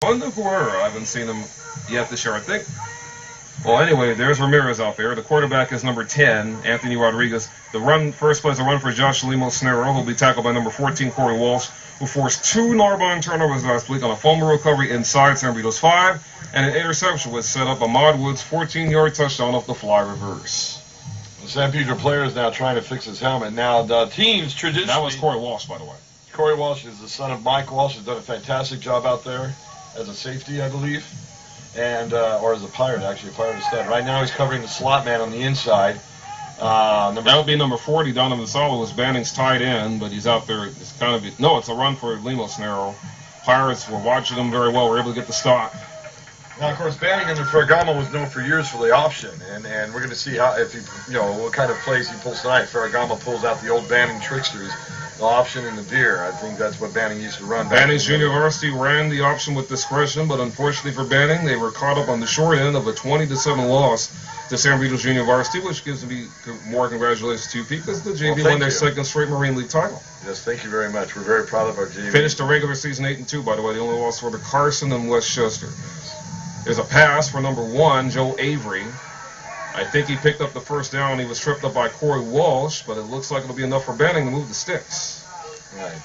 Wonder where. I haven't seen him yet this year, I think. Well, anyway, there's Ramirez out there. The quarterback is number 10, Anthony Rodriguez. The first play is a run for Josh Limo-Snero, who'll be tackled by number 14, Corey Walsh, who forced 2 Narbonne turnovers last week on a fumble recovery inside San Vito's 5, and an interception which set up Ahmad Wood's 14-yard touchdown off the fly reverse. The San Pedro player is now trying to fix his helmet. Now, the teams traditionally... That was Corey Walsh, by the way. Corey Walsh is the son of Mike Walsh. Has done a fantastic job out there as a safety, I believe. And or as a pirate, actually, a pirate instead. Right now he's covering the slot man on the inside. That would be number 40, Donovan Salo, was Banning's tight end, but he's out there. It's kind of no, it's a run for Limo-Snero. Pirates were watching him very well. Were able to get the stop. Now, of course, Banning under Ferragamo was known for years for the option, and we're going to see how if he, what kind of plays he pulls tonight. Ferragamo pulls out the old Banning tricksters. The option and the deer. I think that's what Banning used to run. Banning's junior varsity ran the option with discretion, but unfortunately for Banning, they were caught up on the short end of a 20-7 loss to San Vito's junior varsity, which gives me more congratulations to you, Pete, because the JV won their second straight Marine League title. Yes, thank you very much. We're very proud of our JV. Finished the regular season 8-2, by the way. The only loss were to Carson and Westchester. There's a pass for number 1, Joe Avery. I think he picked up the first down. He was tripped up by Corey Walsh, but it looks like it'll be enough for Banning to move the sticks. Right.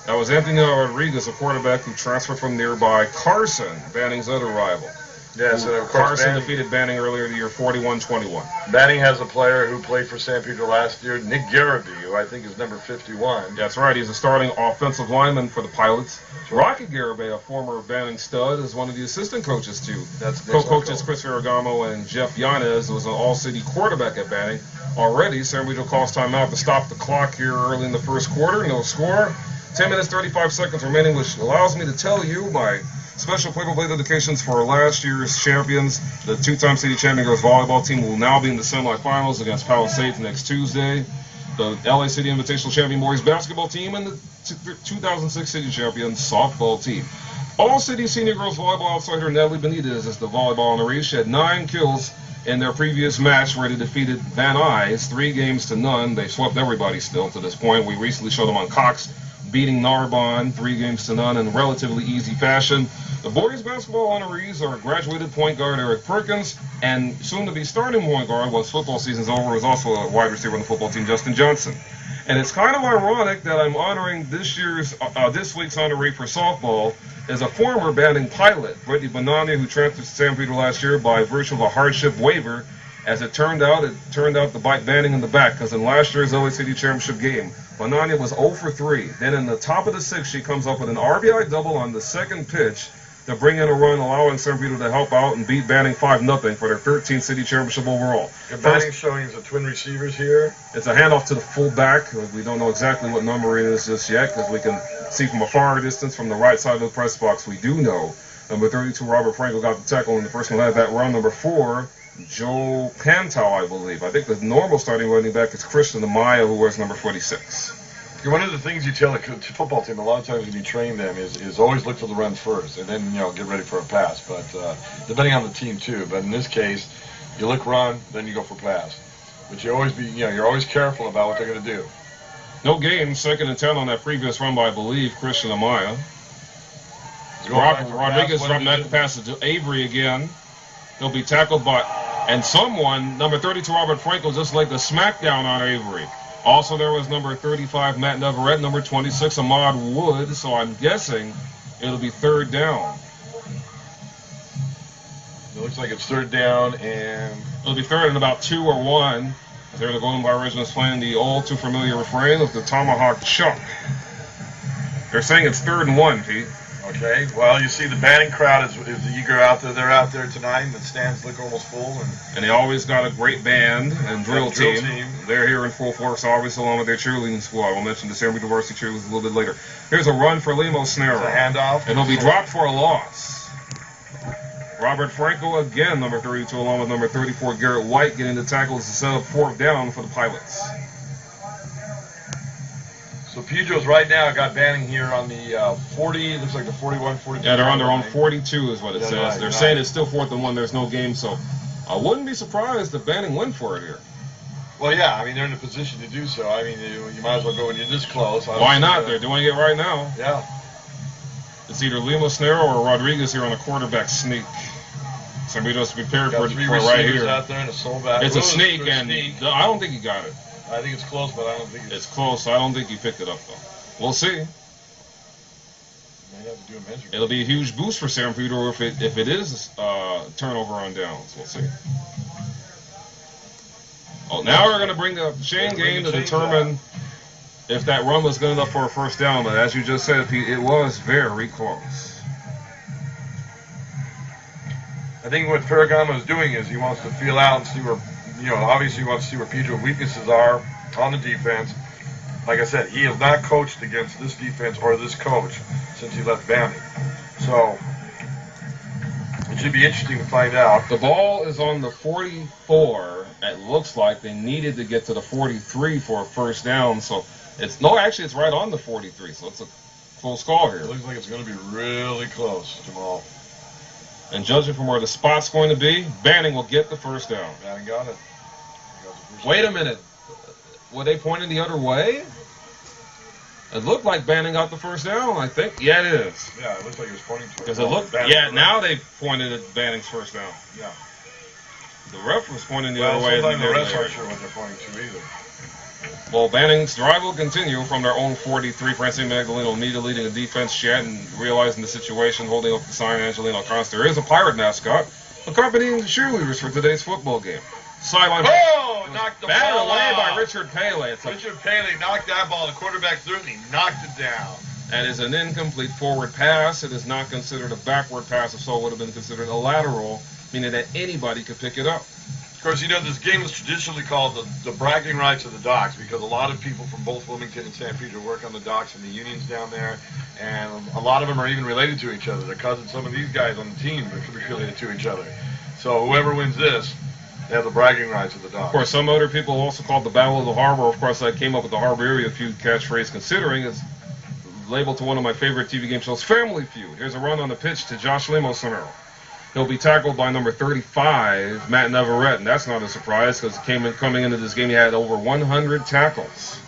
That was Anthony Rodriguez, a quarterback who transferred from nearby Carson, Banning's other rival. Yes, and of course Carson defeated Banning earlier in the year 41-21. Banning has a player who played for San Pedro last year, Nick Garibay, who I think is number 51. That's right. He's a starting offensive lineman for the Pilots. Rocky Garibay, a former Banning stud, is one of the assistant coaches, too. That's co-coaches Chris Ferragamo and Jeff Yanez, who was an all-city quarterback at Banning. Already, San Vito calls timeout to stop the clock here early in the first quarter. No score. 10 minutes, 35 seconds remaining, which allows me to tell you my special play-by-play dedications for last year's champions. The two-time city champion girls volleyball team will now be in the semifinals against Palisades next Tuesday. The LA City Invitational champion boys basketball team and the 2006 city champion softball team. All-city senior girls volleyball outsider Natalie Benitez is the volleyball honoree. She had 9 kills in their previous match where they defeated Van Nuys 3-0. They swept everybody still to this point. We recently showed them on Cox beating Narbonne 3-0 in relatively easy fashion. The boys basketball honorees are graduated point guard Eric Perkins and soon to be starting point guard once football season's over is also a wide receiver on the football team, Justin Johnson. And it's kind of ironic that I'm honoring this week's honoree for softball is a former Banning pilot, Brittany Bonania, who transferred to San Pedro last year by virtue of a hardship waiver. As it turned out to bite Banning in the back, because in last year's LA City Championship game, Bonania was 0 for 3. Then in the top of the 6th, she comes up with an RBI double on the second pitch to bring in a run, allowing San Vito to help out and beat Banning 5-0 for their 13th city championship overall. Banning showing the twin receivers here. It's a handoff to the fullback. We don't know exactly what number it is just yet, because we can see from a far distance from the right side of the press box. We do know number 32, Robert Frankel, got the tackle in the first one. Had that run. Number 4, Joe Pantow, I believe. I think the normal starting running back is Christian Amaya, who wears number 46. One of the things you tell a football team a lot of times when you train them is always look for the run first, and then get ready for a pass. But depending on the team too. But in this case, you look run, then you go for pass. But you always you're always careful about what they're going to do. No gain, 2nd and 10 on that previous run by, I believe, Christian Amaya. Rodriguez dropped back the pass to Avery again. He'll be tackled by, and someone, number 32, Robert Frankel, just laid the smackdown on Avery. Also, there was number 35, Matt Navarrete, number 26, Ahmad Wood, so I'm guessing it'll be 3rd down. It looks like it's 3rd down, and it'll be 3rd and about 2 or 1. There the Golden Bar Regiments playing the all too familiar refrain of the Tomahawk Chuck. They're saying it's 3rd and 1, Pete. Okay, well, you see the Banning crowd is eager out there. They're out there tonight, and the stands look almost full. And they always got a great band and drill team. They're here in full force, obviously, along with their cheerleading squad. We'll mention the San Vito varsity cheerleaders a little bit later. Here's a run for Limo-Snero. A handoff. And he'll be dropped for a loss. Robert Franco again, number 32, along with number 34, Garrett White, getting the tackles to set up 4th down for the Pilots. So Pedro's right now got Banning here on the 40, looks like the 41, 42. Yeah, they're on their own 42 is what it says. Right, they're saying it's still 4th and 1, there's no game, so I wouldn't be surprised if Banning went for it here. Well, yeah, I mean, they're in a position to do so. I mean, you might as well go when you're this close. Why not? They're doing it right now. Yeah. It's either Lemos Snero or Rodriguez here on a quarterback sneak. Somebody just prepared for it right here. Out there in a soul back. It's a sneak, and I don't think he got it. I think it's close, but I don't think it's close. I don't think he picked it up, though. We'll see. May have to do a measure. It'll be a huge boost for San Pedro if it is turnover on downs. We'll see. Oh, now we're going to bring the chain game to determine if that run was good enough for a first down. But as you just said, Pete, it was very close. I think what Ferragamo is doing is he wants to feel out and see where, obviously he wants to see where Pedro's weaknesses are on the defense. Like I said, he has not coached against this defense or this coach since he left Banning. So it should be interesting to find out. The ball is on the 44. It looks like they needed to get to the 43 for a first down. So it's right on the 43. So it's a close call here. It looks like it's going to be really close, Jamal. And judging from where the spot's going to be, Banning will get the first down. Banning got it. Wait a minute. Were they pointing the other way? It looked like Banning got the first down, I think. Yeah, it is. Yeah, it looks like he was pointing to it. Because it looked, now they pointed at Banning's first down. Yeah. The ref was pointing the other way. The refs aren't sure what they're pointing to either. Well, Banning's drive will continue from their own 43. Francine Magdaleno immediately leading the defense, chatting, realizing the situation, holding up the sign. Angelino Costa. There is a pirate mascot accompanying the cheerleaders for today's football game. Sideline. Oh, knocked the batted ball away off. by Richard Pele. Richard Pele knocked that ball. The quarterback threw it and he knocked it down. That is an incomplete forward pass. It is not considered a backward pass. If so, it would have been considered a lateral, meaning that anybody could pick it up. Of course, this game is traditionally called the bragging rights of the docks because a lot of people from both Wilmington and San Pedro work on the docks and the unions down there, and a lot of them are even related to each other. They're cousins. Some of these guys on the team are related to each other. So whoever wins this, they have the bragging rights of the docks. Of course, some other people also call it the Battle of the Harbor. Of course, I came up with the Harbor Area Feud catchphrase considering it's labeled to one of my favorite TV game shows, Family Feud. Here's a run on the pitch to Josh Lemos Sonero. He'll be tackled by number 35, Matt Navarrete, and that's not a surprise because coming into this game he had over 100 tackles.